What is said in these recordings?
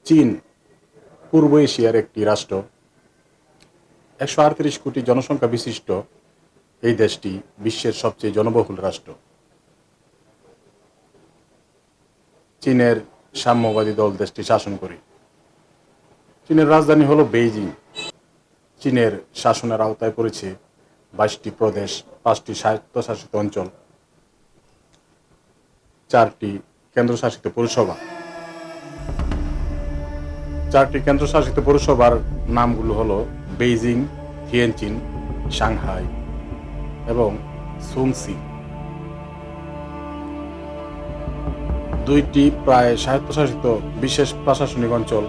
চীন পূর্ব এশিয়ার একটি রাষ্ট্র। ১৩৮ কোটি জনসংখ্যা বিশিষ্ট এই দেশটি বিশ্বের সবচেয়ে জনবহুল রাষ্ট্র। চীনের সাম্যবাদী দল দেশটি শাসন করে। চীনের রাজধানী হল বেইজিং। চীনের শাসনের আওতায় পড়েছে ২২টি প্রদেশ, ৫টি স্বায়ত্তশাসিত অঞ্চল, ৪টি কেন্দ্রশাসিত পৌরসভা। ৪টি কেন্দ্রশাসিত পৌরসভার নামগুলো হলো বেইজিং, থিয়েনচিন, সাংহাই এবং সুংসি। ২টি প্রায় স্বায়ত্তশাসিত বিশেষ প্রশাসনিক অঞ্চল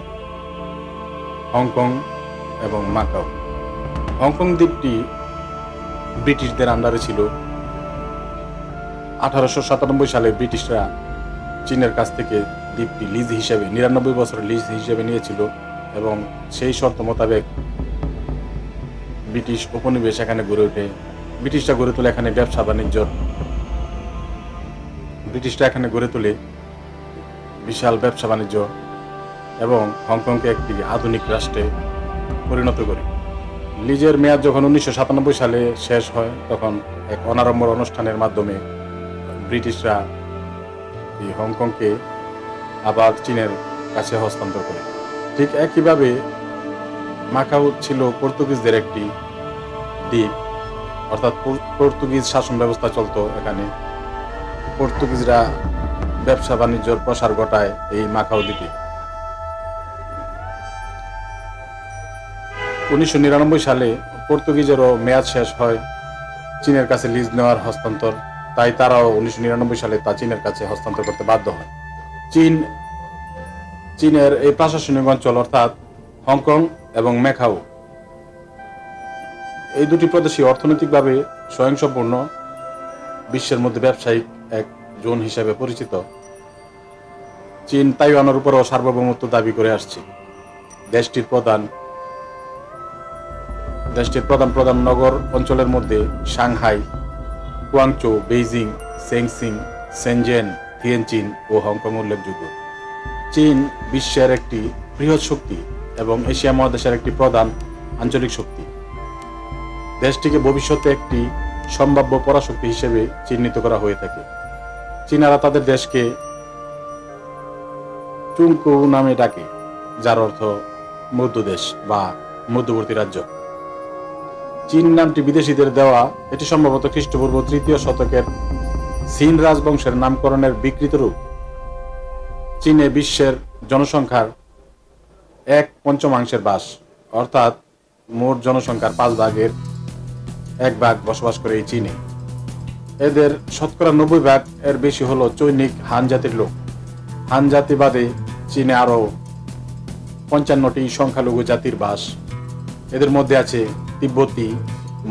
হংকং এবং মাকাও। হংকং দ্বীপটি ব্রিটিশদের আন্ডারে ছিল। ১৮৯৭ সালে ব্রিটিশরা চীনের কাছ থেকে দ্বীপটি লিজ হিসেবে ৯৯ বছরের লিজ হিসেবে নিয়েছিল এবং সেই শর্ত মোতাবেক ব্রিটিশ উপনিবেশ এখানে গড়ে ওঠে। ব্রিটিশরা গড়ে তোলে এখানে ব্যবসা বাণিজ্য। ব্রিটিশরা এখানে গড়ে তোলে বিশাল ব্যবসা বাণিজ্য এবং হংকংকে একটি আধুনিক রাষ্ট্রে পরিণত করে। লিজের মেয়াদ যখন ১৯৯৭ সালে শেষ হয়, তখন এক অনাড়ম্বর অনুষ্ঠানের মাধ্যমে ব্রিটিশরা এই হংকংকে আবার চীনের কাছে হস্তান্তর করে। ঠিক একইভাবে মাকাও ছিল পর্তুগিজদের একটি দ্বীপ, অর্থাৎ পর্তুগিজ শাসন ব্যবস্থা চলত এখানে। পর্তুগিজরা ব্যবসা বাণিজ্যর প্রসার ঘটায় এই মাকাও দ্বীপে। ১৯৯৯ সালে পর্তুগিজেরও মেয়াদ শেষ হয় চীনের কাছে লিজ নেওয়ার হস্তান্তর, তাই তারাও ১৯৯৯ সালে তা চীনের কাছে হস্তান্তর করতে বাধ্য হয়। চীনের এই প্রশাসনিক অঞ্চল অর্থাৎ হংকং এবং ম্যাকাও, এই দুটি প্রদেশই অর্থনৈতিকভাবে স্বয়ংসম্পূর্ণ, বিশ্বের মধ্যে ব্যবসায়িক এক জোন হিসেবে পরিচিত। চীন তাইওয়ানের উপরও সার্বভৌমত্ব দাবি করে আসছে। দেশটির প্রধান নগর অঞ্চলের মধ্যে সাংহাই, কুয়াংচৌ, বেইজিং, শেংসিং, শেনজেন, থিয়েনচিন ও হংকং উল্লেখযোগ্য। চীন বিশ্বের একটি বৃহৎ শক্তি এবং এশিয়া মহাদেশের একটি প্রধান আঞ্চলিক শক্তি। দেশটিকে ভবিষ্যতে একটি সম্ভাব্য পরাশক্তি হিসেবে চিহ্নিত করা হয়ে থাকে। চীনারা তাদের দেশকে চুংকু নামে ডাকে, যার অর্থ মধ্যদেশ বা মধ্যবর্তী রাজ্য। চীন নামটি বিদেশিদের দেওয়া। এটি সম্ভবত খ্রিস্টপূর্ব ৩য় শতকের সিন রাজবংশের নামকরণের বিকৃত রূপ। চীনে বিশ্বের জনসংখ্যার ১/৫ বাস, অর্থাৎ মোট জনসংখ্যার 1/5 বসবাস করে এই চীনে। এদের শতকরা ৯০% এর বেশি হলো চৈনিক হান জাতির লোক। হান জাতি বাদে চীনে আরও ৫৫টি সংখ্যালঘু জাতির বাস। এদের মধ্যে আছে তিব্বতী,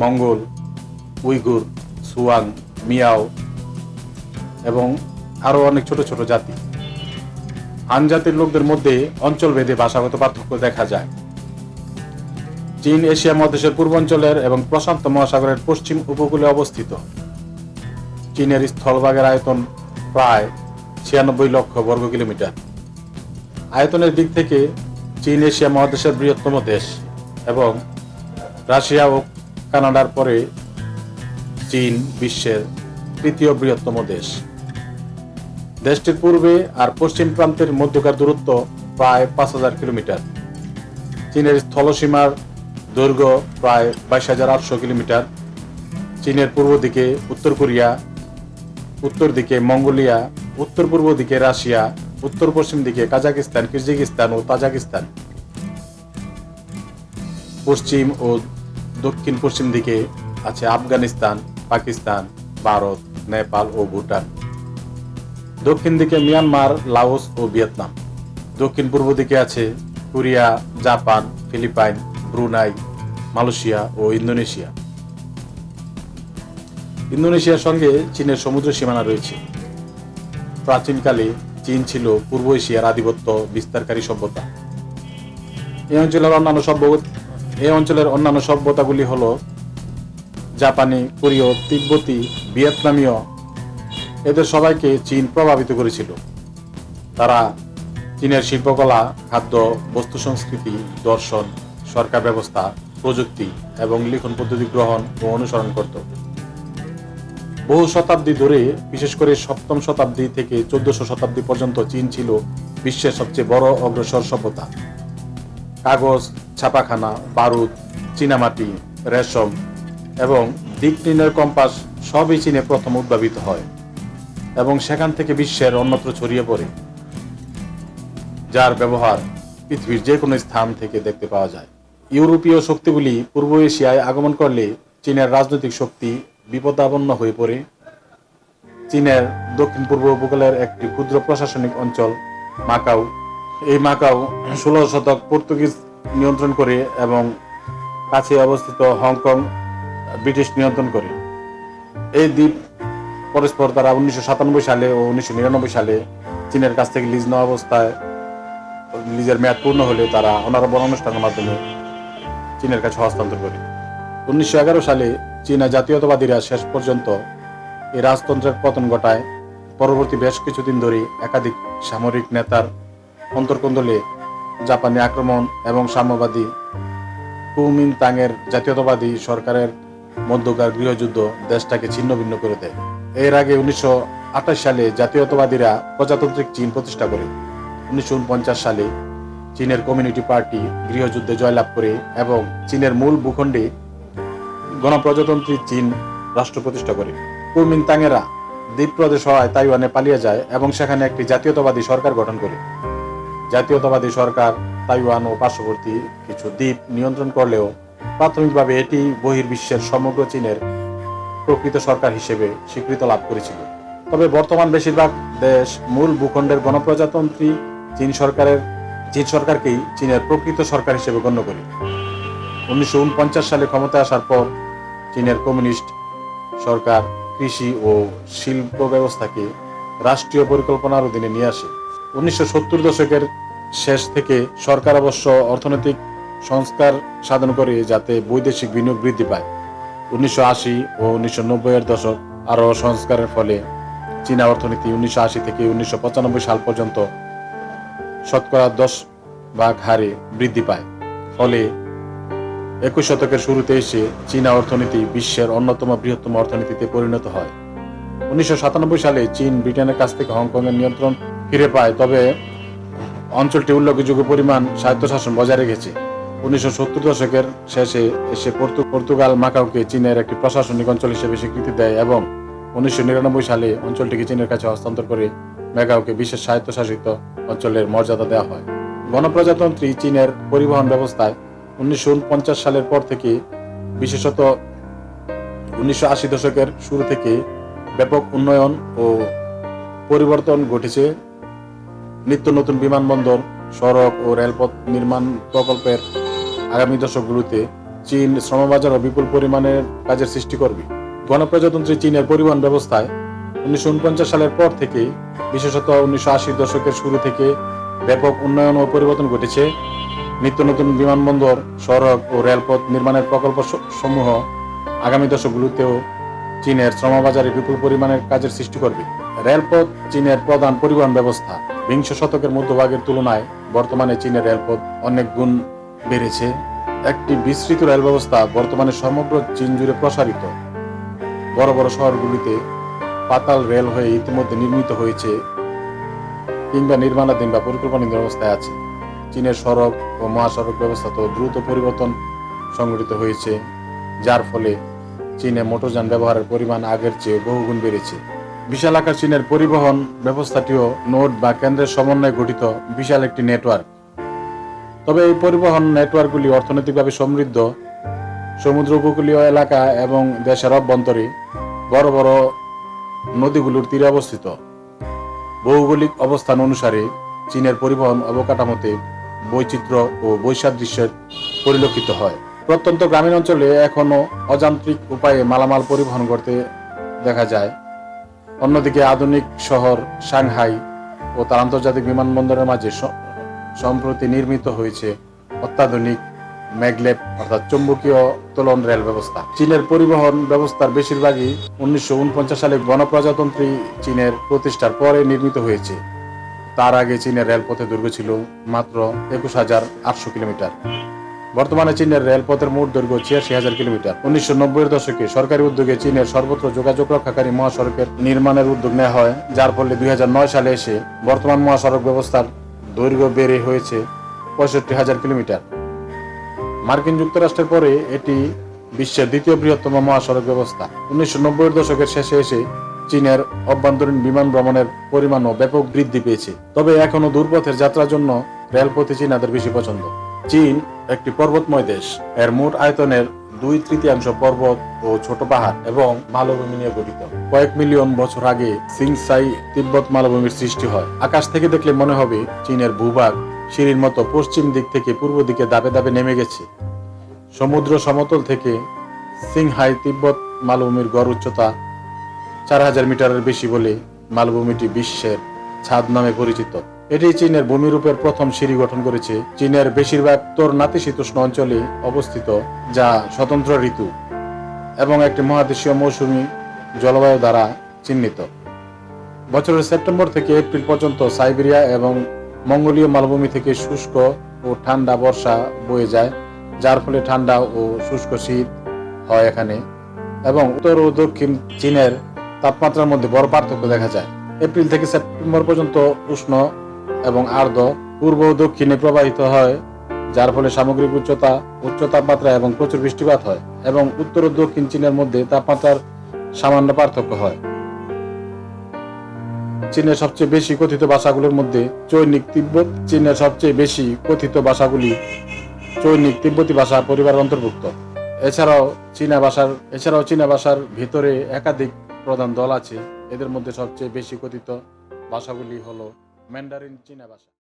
মঙ্গল, উইগুর, সুয়াং, মিয়াও এবং আরও অনেক ছোট ছোট জাতি। হান জাতির লোকদের মধ্যে অঞ্চলভেদে ভাষাগত পার্থক্য দেখা যায়। চীন এশিয়া মহাদেশের পূর্বাঞ্চলের এবং প্রশান্ত মহাসাগরের পশ্চিম উপকূলে অবস্থিত। চীনের স্থলভাগের আয়তন প্রায় ৯৬ লক্ষ বর্গ কিলোমিটার। আয়তনের দিক থেকে চীন এশিয়া মহাদেশের বৃহত্তম দেশ এবং রাশিয়া ও কানাডার পরে চীন বিশ্বের ৩য় বৃহত্তম দেশ। দেশটির পূর্বে আর পশ্চিম প্রান্তের মধ্যকার দূরত্ব প্রায় ৫,০০০ কিলোমিটার। চীনের স্থলসীমার দৈর্ঘ্য প্রায় ২২,৮০০ কিলোমিটার। চীনের পূর্ব দিকে উত্তর কোরিয়া, উত্তর দিকে মঙ্গোলিয়া, উত্তর পূর্ব দিকে রাশিয়া, উত্তর পশ্চিম দিকে কাজাকিস্তান, কিরজিস্তান ও তাজিকিস্তান। পশ্চিম ও দক্ষিণ পশ্চিম দিকে আছে আফগানিস্তান, পাকিস্তান, ভারত, নেপাল ও ভুটান। দক্ষিণ দিকে মিয়ানমার, লাওস ও ভিয়েতনাম। দক্ষিণ পূর্ব দিকে আছে Korea, Japan, Philippines, Brunei, Malaysia ও ইন্দোনেশিয়া। ইন্দোনেশিয়ার সঙ্গে চীনের সমুদ্র সীমানা রয়েছে। প্রাচীনকালে চীন ছিল পূর্ব এশিয়ার আধিপত্য বিস্তারকারী সভ্যতা। এই অঞ্চলের অন্যান্য সভ্যতাগুলি হল জাপানি, কোরীয়, তিব্বতী, ভিয়েতনামীয়। এদের সবাইকে চীন প্রভাবিত করেছিল। তারা চীনের শিল্পকলা, খাদ্য, বস্তু সংস্কৃতি, দর্শন, সরকার ব্যবস্থা, প্রযুক্তি এবং লিখন পদ্ধতি গ্রহণ ও অনুসরণ করত। বহু শতাব্দী ধরে, বিশেষ করে সপ্তম শতাব্দী থেকে 1400 শতাব্দী পর্যন্ত চীন ছিল বিশ্বের সবচেয়ে বড় অগ্রসর সভ্যতা। কাগজ, ছাপাখানা, বারুদ, চীনামাটি, রেশম এবং দিক নির্ণয়ের কম্পাস সবই চীনে প্রথম উদ্ভাবিত হয় এবং সেখান থেকে বিশ্বের অন্যত্র ছড়িয়ে পড়ে, যার ব্যবহার পৃথিবীর যে কোনো স্থান থেকে দেখতে পাওয়া যায়। ইউরোপীয় শক্তিগুলি পূর্ব এশিয়ায় আগমন করলে চীনের রাজনৈতিক শক্তি বিপদাপন্ন হয়ে পড়ে। চীনের দক্ষিণ পূর্ব উপকূলের একটি ক্ষুদ্র প্রশাসনিক অঞ্চল মাকাও, এই মাকাও 16 শতক পর্তুগিজ নিয়ন্ত্রণ করে এবং কাছে অবস্থিত হংকং ব্রিটিশ নিয়ন্ত্রণ করে। এই দ্বীপ পরস্পর তারা 1997 সালে ও 1999 সালে চীনের কাছ থেকে লিজ নেওয়া অবস্থায়, লিজের মেয়াদ পূর্ণ হলে তারা অনারবণ অনুষ্ঠানের মাধ্যমে চীনের কাছে হস্তান্তর করে। 1911 সালে চীনা জাতীয়তাবাদীরা শেষ পর্যন্ত এই রাজতন্ত্রের পতন ঘটায়। পরবর্তী বেশ কিছুদিন ধরে একাধিক সামরিক নেতার অন্তর্কন্দলে জাপানি আক্রমণ এবং সাম্যবাদী কুমিনতাংয়ের জাতীয়তাবাদী সরকারের মধ্যকার গৃহযুদ্ধ দেশটাকে ছিন্ন ভিন্ন করে দেয়। এর আগে 1928 সালে জাতীয়তাবাদীরা প্রজাতান্ত্রিক চীন প্রতিষ্ঠা করে। 1949 সালে চীনের কমিউনিটি পার্টি গৃহযুদ্ধে জয়লাভ করে এবং চীনের মূল ভূখণ্ডে গণপ্রজাতন্ত্রী চীন রাষ্ট্র প্রতিষ্ঠা করে। কুমিনতাংয়েরা দ্বীপ প্রদেশ হওয়ায় তাইওয়ানে পালিয়ে যায় এবং সেখানে একটি জাতীয়তাবাদী সরকার গঠন করে। জাতীয়তাবাদী সরকার তাইওয়ান ও পার্শ্ববর্তী কিছু দ্বীপ নিয়ন্ত্রণ করলেও প্রাথমিকভাবে এটি বহির্বিশ্বের সমগ্র চীনের প্রকৃত সরকার হিসেবে স্বীকৃতি লাভ করেছিল। তবে বর্তমান বেশিরভাগ দেশ মূল ভূখণ্ডের গণপ্রজাতন্ত্রী চীন সরকারকেই চীনের প্রকৃত সরকার হিসেবে গণ্য করে। 1949 সালে ক্ষমতায় আসার পর চীনের কমিউনিস্ট সরকার কৃষি ও শিল্প ব্যবস্থাকে রাষ্ট্রীয় পরিকল্পনার অধীনে নিয়ে আসে। 1970 দশকের শেষ থেকে সরকার অবশ্য অর্থনৈতিক সংস্কার সাধন করে যাতে বৈদেশিক বিনিয়োগ বৃদ্ধি পায়। 1980 ও 1990-এর দশক আরও সংস্কারের ফলে চীনা অর্থনীতি 1980 থেকে 1995 সাল পর্যন্ত শতকরা 10% হারে বৃদ্ধি পায়। ফলে 21 শতকের শুরুতে এসে চীনা অর্থনীতি বিশ্বের অন্যতম বৃহত্তম অর্থনীতিতে পরিণত হয়। 1997 সালে চীন ব্রিটেনের কাছ থেকে হংকংয়ের নিয়ন্ত্রণ ফিরে পায়, তবে অঞ্চলটি উল্লেখযোগ্য পরিমাণ স্বায়ত্তশাসন বজায় রেখেছে। 1970 দশকের শেষে এসে পর্তুগাল মাকাওকে চীনের একটি প্রশাসনিক অঞ্চল হিসেবে স্বীকৃতি দেয় এবং 1999 সালে অঞ্চলটিকে চীনের কাছে হস্তান্তর করে ম্যাকাওকে বিশেষ স্বায়ত্তশাসিত অঞ্চলের মর্যাদা দেওয়া হয়। গণপ্রজাতন্ত্রী চীনের পরিবহন ব্যবস্থায় 1949 সালের পর থেকে, বিশেষত 1980 দশকের শুরু থেকে ব্যাপক উন্নয়ন ও পরিবর্তন ঘটেছে। নিত্য নতুন বিমানবন্দর, সড়ক ও রেলপথ নির্মাণ প্রকল্পের আগামী দশকগুলোতে চীন শ্রমবাজারও বিপুল পরিমাণের কাজের সৃষ্টি করবে। গণপ্রজাতন্ত্রী চীনের পরিবহন ব্যবস্থায় 1949 সালের পর থেকে, বিশেষত 1980 দশকের শুরু থেকে ব্যাপক উন্নয়ন ও পরিবর্তন ঘটেছে। নিত্য নতুন বিমানবন্দর, সড়ক ও রেলপথ নির্মাণের প্রকল্প সমূহ আগামী দশকগুলোতেও চীনের শ্রমবাজারে বিপুল পরিমাণের কাজের সৃষ্টি করবে। রেলপথ চীনের প্রধান পরিবহন ব্যবস্থা। বিংশ শতকের মধ্যভাগের তুলনায় বর্তমানে চীনের রেলপথ অনেক গুণ বেড়েছে। একটি বিস্তৃত রেল ব্যবস্থা বর্তমানে সমগ্র চীন জুড়ে প্রসারিত। বড় বড় শহরগুলিতে পাতাল রেল হয়ে ইতিমধ্যে নির্মিত হয়েছে কিংবা নির্মাণাধীন বা পরিকল্পনাধীন অবস্থায় আছে। চীনের সড়ক ও মহাসড়ক ব্যবস্থা তো দ্রুত পরিবর্তন সংঘটিত হয়েছে, যার ফলে চীনে মোটরযান ব্যবহারের পরিমাণ আগের চেয়ে বহুগুণ বেড়েছে। বিশাল আকার চীনের পরিবহন ব্যবস্থাটিও নোড বা কেন্দ্রের সমন্বয়ে গঠিত বিশাল একটি নেটওয়ার্ক। তবে এই পরিবহন নেটওয়ার্কগুলি অর্থনৈতিকভাবে সমৃদ্ধ, সমুদ্র উপকূলীয় এলাকা এবং দেশের অভ্যন্তরে বড় বড় নদীগুলোর তীরে অবস্থিত। ভৌগোলিক অবস্থান অনুসারে চীনের পরিবহন অবকাঠামোতে বৈচিত্র্য ও বৈসাদৃশ্যের পরিলক্ষিত হয়। প্রত্যন্ত গ্রামীণ অঞ্চলে এখনো অযান্ত্রিক উপায়ে মালামাল পরিবহন করতে দেখা যায়। অন্যদিকে আধুনিক শহর সাংহাই ও তার আন্তর্জাতিক বিমানবন্দরের মাঝে সম্প্রতি নির্মিত হয়েছে অত্যাধুনিক ম্যাগলেভ অর্থাৎ চৌম্বকীয় উত্তোলন রেল ব্যবস্থা। চীনের পরিবহন ব্যবস্থার বেশিরভাগই 1949 সালে গণপ্রজাতন্ত্রী চীনের প্রতিষ্ঠার পরে নির্মিত হয়েছে। তার আগে চীনের রেলপথের দৈর্ঘ্য ছিল মাত্র 21,800 কিলোমিটার। বর্তমানে চীনের রেলপথের মোট দৈর্ঘ্য 86,000 কিলোমিটার। 1990-এর দশকে সরকারি উদ্যোগে চীনের সর্বত্র যোগাযোগ রক্ষাকারী মহাসড়কের নির্মাণের উদ্যোগ নেওয়া হয়, যার ফলে 2009 সালে এসে বর্তমান মহাসড়ক ব্যবস্থার দৈর্ঘ্য বেড়ে হয়েছে 65,000 কিলোমিটার। মার্কিন যুক্তরাষ্ট্রের পরে এটি বিশ্বের দ্বিতীয় বৃহত্তম মহাসড়ক ব্যবস্থা। 1990-এর দশকের শেষে এসে চীনের অভ্যন্তরীণ বিমান ভ্রমণের পরিমাণও ব্যাপক বৃদ্ধি পেয়েছে। তবে এখনো দূরপথের যাত্রার জন্য রেলপথই চীনাদের বেশি পছন্দ। চীন একটি পর্বতময় দেশ। এর মোট আয়তনের 2/3 পর্বত ও ছোট পাহাড় এবং মালভূমি নিয়ে গঠিত। কয়েক মিলিয়ন বছর আগে সিংসাই তিব্বত মালভূমির সৃষ্টি হয়। আকাশ থেকে দেখলে মনে হবে চীনের ভূভাগ সিঁড়ির মতো পশ্চিম দিক থেকে পূর্ব দিকে ধাপে ধাপে নেমে গেছে। সমুদ্র সমতল থেকে সিংহাই তিব্বত মালভূমির গড় উচ্চতা 4,000 মিটারের বেশি বলে মালভূমিটি বিশ্বের ছাদ নামে পরিচিত। এটি চীনের ভূমিরূপের প্রথম সিঁড়ি গঠন করেছে। চীনের বেশিরভাগ উত্তর নাতিশীতোষ্ণ অঞ্চলে অবস্থিত, যা স্বতন্ত্র ঋতু এবং একটি মহাদেশীয় মৌসুমী জলবায়ু দ্বারা চিহ্নিত। বছরের সেপ্টেম্বর থেকে এপ্রিল পর্যন্ত সাইবেরিয়া এবং মঙ্গোলীয় মালভূমি থেকে শুষ্ক ও ঠান্ডা বর্ষা বয়ে যায়, যার ফলে ঠান্ডা ও শুষ্ক শীত হয় এখানে, এবং উত্তর ও দক্ষিণ চীনের তাপমাত্রার মধ্যে বড় পার্থক্য দেখা যায়। এপ্রিল থেকে সেপ্টেম্বর পর্যন্ত উষ্ণ এবং আর্দ্র পূর্ব ও দক্ষিণে প্রবাহিত হয়, যার ফলে সামগ্রিক উচ্চ তাপমাত্রা এবং প্রচুর বৃষ্টিপাত হয়, এবং উত্তর ও দক্ষিণ চীনের মধ্যে তাপমাত্রার সামান্য পার্থক্য হয়। চীনের সবচেয়ে বেশি কথিত ভাষাগুলোর মধ্যে চৈনিক তিব্বত চীনের সবচেয়ে বেশি কথিত ভাষাগুলি চৈনিক তিব্বতী ভাষা পরিবারের অন্তর্ভুক্ত। এছাড়াও চীনা ভাষার ভিতরে একাধিক প্রধান দল আছে। এদের মধ্যে সবচেয়ে বেশি কথিত ভাষাগুলি হলো ম্যান্ডারিন চীনা ভাষা।